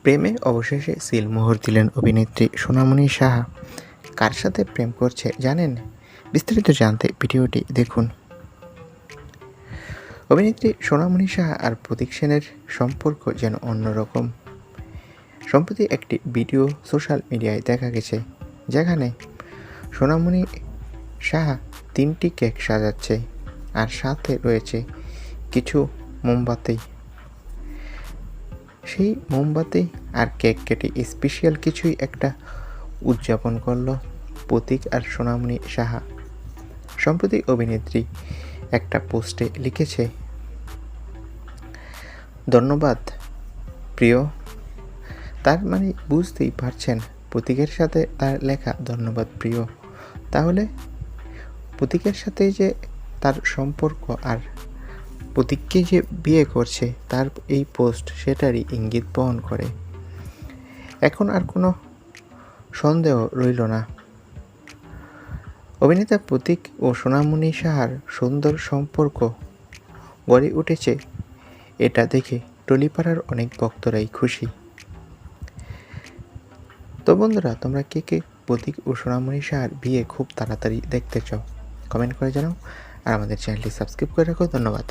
প্রেমে অবশেষে সিলমোহর দিলেন অভিনেত্রী সোনামণি সাহা। কার সাথে প্রেম করছে জানেন? বিস্তারিত জানতে ভিডিওটি দেখুন। অভিনেত্রী সোনামণি সাহা আর প্রতীক সেনের সম্পর্ক যেন অন্যরকম। সম্প্রতি একটি ভিডিও সোশ্যাল মিডিয়ায় দেখা গেছে, যেখানে সোনামণি সাহা 3টি কেক সাজাচ্ছে আর সাথে রয়েছে কিছু মোমবাতি। সেই মোমবাতি আর কেক কেটে স্পেশাল কিছুই একটা উদযাপন করলো প্রতীক আর সোনামণি সাহা। সম্প্রতি অভিনেত্রী একটা পোস্টে লিখেছে, ধন্যবাদ প্রিয়। তার মানে বুঝতেই পারছেন, প্রতীকের সাথে তার লেখা ধন্যবাদ প্রিয়। তাহলে প্রতীকের সাথে যে তার সম্পর্ক আর প্রতীককে যে বিয়ে করছে, তার এই পোস্ট সেটারই ইঙ্গিত বহন করে। এখন আর কোনো সন্দেহ রইল না। অভিনেতা প্রতীক ও সোনামণি সাহার সুন্দর সম্পর্ক গড়ে উঠেছে, এটা দেখে টলিপাড়ার অনেক ভক্তরাই খুশি। তো বন্ধুরা, তোমরা কে কে প্রতীক ও সোনামণি সাহার বিয়ে খুব তাড়াতাড়ি দেখতে চাও? কমেন্ট করে জানাও আর আমাদের চ্যানেলটি সাবস্ক্রাইব করে রাখো। ধন্যবাদ।